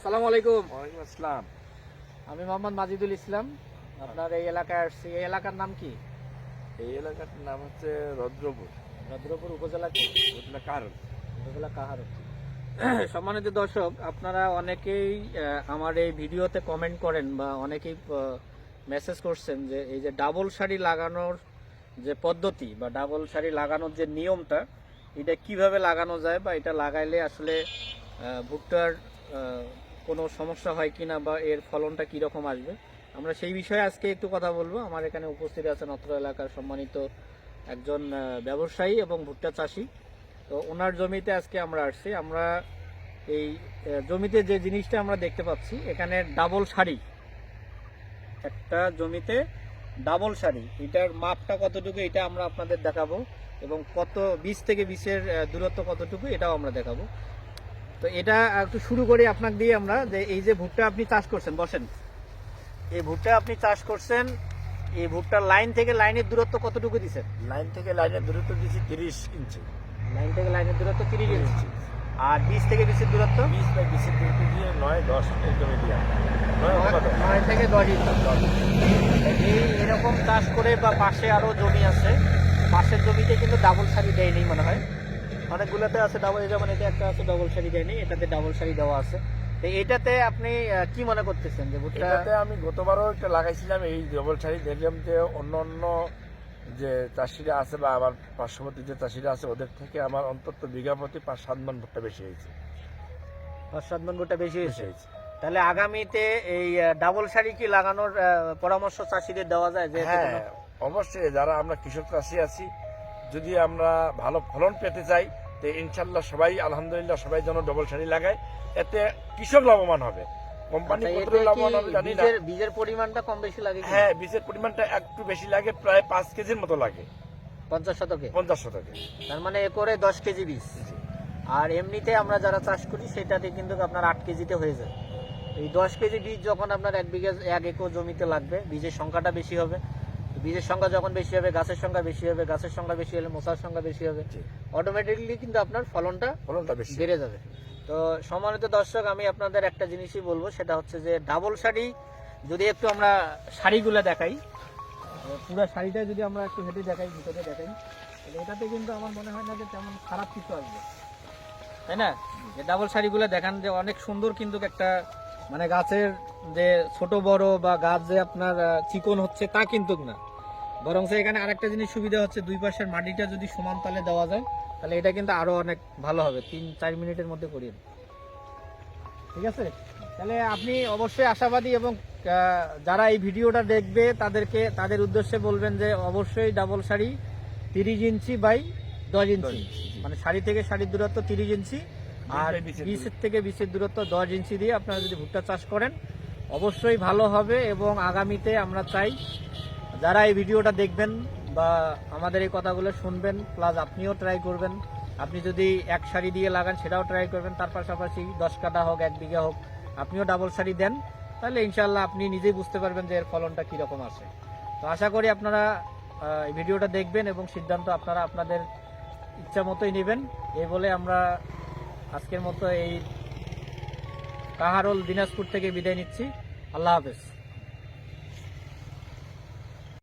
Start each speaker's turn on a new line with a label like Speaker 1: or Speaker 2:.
Speaker 1: আসসালামু আলাইকুম।
Speaker 2: ওয়ালাইকুম আসসালাম।
Speaker 1: আমি মোহাম্মদ মাজিদুল ইসলাম। আপনার এই এলাকায় আসছি। এই এলাকার নাম কি?
Speaker 2: এই এলাকার নাম হচ্ছে রদ্রপুর,
Speaker 1: রদ্রপুর উপজেলা কি?
Speaker 2: উপজেলা কারণ।
Speaker 1: উপজেলা কাহারো। সম্মানিত দর্শক, আপনারা অনেকেই আমার এই ভিডিওতে কমেন্ট করেন বা অনেকেই মেসেজ করছেন যে এই যে ডাবল সারি লাগানোর যে পদ্ধতি বা ডাবল সারি লাগানোর যে নিয়মটা, এটা কিভাবে লাগানো যায় বা এটা লাগাইলে আসলে ভুট্টার কোনো সমস্যা হয় কিনা বা এর ফলনটা কীরকম আসবে, আমরা সেই বিষয়ে আজকে একটু কথা বলবো। আমার এখানে উপস্থিত আছেন অত্র এলাকার সম্মানিত একজন ব্যবসায়ী এবং ভুট্টা চাষি। তো ওনার জমিতে আজকে আমরা আসছি। আমরা এই জমিতে যে জিনিসটা আমরা দেখতে পাচ্ছি, এখানে ডাবল সারি, একটা জমিতে ডাবল সারি, এটার মাপটা কতটুকু এটা আমরা আপনাদের দেখাবো এবং কত বীজ থেকে বীজের দূরত্ব কতটুকু এটাও আমরা দেখাবো। তো এটা একটু শুরু করি আপনাকে দিয়ে আমরা, যে এই যে ভুট্টা আপনি চাষ করছেন, বসেন, এই ভুট্টা আপনি চাষ করছেন, এই ভুট্টার লাইন থেকে লাইনের দূরত্ব কতটুকু দিচ্ছেন?
Speaker 2: লাইন থেকে লাইনের দূরত্ব দিয়েছি 30 ইঞ্চি।
Speaker 1: লাইন থেকে লাইনের দূরত্ব 30 ইঞ্চি। আর বীজ থেকে বীজের দূরত্ব
Speaker 2: 20 বাই 20 দূরত্ব দিয়ে 9-10 এরকমই দিয়ে
Speaker 1: 9 থেকে 10 ইঞ্চি। এই এরকম চাষ করে বা পাশে আরো জমি আছে, পাশের জমিতে কিন্তু ডাবল সারি দেয়নি মনে হয়, অনেকগুলোতে আছে ডাবল, যেমন এটা একটা আছে ডাবল সারি দেয়নি, এটাতে ডাবল সারি দেওয়া আছে। তো এটাতে আপনি কি মনে করতেছেন যে ভুট্টা?
Speaker 2: এটাতে আমি গতবারও একটা লাগাইছিলাম এই ডবল সারি, দেখলাম যে অন্য যে চাষিরা আছে বা আমার পার্শ্ববর্তী যে চাষিরা আছে ওদের থেকে আমার অন্তত বিঘা প্রতি 5-7 মণ ভুট্টা বেশি হয়েছে।
Speaker 1: 5-7 মণ ভুট্টা বেশি হয়েছে। তাহলে আগামীতে এই ডাবল সারি কি লাগানোর পরামর্শ চাষিদের দেওয়া যায়? যে
Speaker 2: হ্যাঁ, অবশ্যই। যারা আমরা কৃষক চাষি আছি, যদি আমরা ভালো ফলন পেতে চাই, তো ইনশাল্লাহ সবাই, আলহামদুলিল্লাহ সবাই যেন ডবল সারি লাগায়, এতে কৃষক লাভবান হবে, কোম্পানি কত লাভবান হবে জানি না।
Speaker 1: বীজের পরিমাণটা কম বেশি লাগে?
Speaker 2: হ্যাঁ, বীজের পরিমাণটা একটু বেশি লাগে, প্রায় 5 কেজির মতো লাগে
Speaker 1: 50 শতকে।
Speaker 2: 50 শতকে।
Speaker 1: তার মানে এ করে 10 কেজি বীজ। আর এমনিতে আমরা যারা চাষ করি সেটাতে কিন্তু আপনার 8 কেজিতে হয়ে যায়। এই 10 কেজি বীজ যখন আপনার 1 একর জমিতে লাগবে, বীজের সংখ্যাটা বেশি হবে। বীজের সংখ্যা যখন বেশি হবে, গাছের সংখ্যা বেশি হবে, গাছের সংখ্যা বেশি হলে মোচার সংখ্যা বেশি হবে, অটোমেটিকলি কিন্তু আপনার ফলনটা
Speaker 2: বেশি
Speaker 1: বেড়ে যাবে। তো সম্মানিত দর্শক, আমি আপনাদের একটা জিনিসই বলবো, সেটা হচ্ছে যে ডাবল সারি, যদি একটু আমরা সারিগুলো দেখাই, পুরো শাড়িটা যদি আমরা একটু হেঁটে দেখাই, ভিতরে দেখাই, তাহলে এটাতে কিন্তু আমার মনে হয় না যে তেমন খারাপ কিছু আসবে, তাই না? যে ডাবল শাড়িগুলো দেখান যে অনেক সুন্দর, কিন্তু একটা মানে গাছের যে ছোট বড় বা গাছ যে আপনার চিকন হচ্ছে তা কিন্তু না, বরং এখানে আরেকটা জিনিস সুবিধা হচ্ছে, দুই পাশের মাটিটা যদি সমান তালে দেওয়া যায় তাহলে এটা কিন্তু আরো অনেক ভালো হবে। 3-4 মিনিটের মধ্যে করিয়ে, ঠিক আছে? তাহলে আপনি অবশ্যই আশাবাদী, এবং যারা এই ভিডিওটা দেখবে তাদের উদ্দেশ্যে বলবেন যে অবশ্যই ডাবল সারি 30 ইঞ্চি বাই 10 ইঞ্চি, মানে সারি থেকে সারির দূরত্ব 30 ইঞ্চি আর বীজের থেকে বীজের দূরত্ব 10 ইঞ্চি দিয়ে আপনারা যদি ভুট্টা চাষ করেন অবশ্যই ভালো হবে। এবং আগামীতে আমরা চাই যারা এই ভিডিওটা দেখবেন বা আমাদের এই কথাগুলো শুনবেন, প্লাস আপনিও ট্রাই করবেন। আপনি যদি এক সারি দিয়ে লাগান সেটাও ট্রাই করবেন, তার পাশাপাশি 10 কাঠা হোক, 1 বিঘা হোক, আপনিও ডাবল সারি দেন, তাহলে ইনশাল্লাহ আপনি নিজেই বুঝতে পারবেন যে এর ফলনটা কীরকম আসে। তো আশা করি আপনারা এই ভিডিওটা দেখবেন এবং সিদ্ধান্ত আপনারা আপনাদের ইচ্ছা মতোই নেবেন। এই বলে আমরা আজকের মতো এই কাহারোল দিনাজপুর থেকে বিদায় নিচ্ছি। আল্লাহ হাফেজ।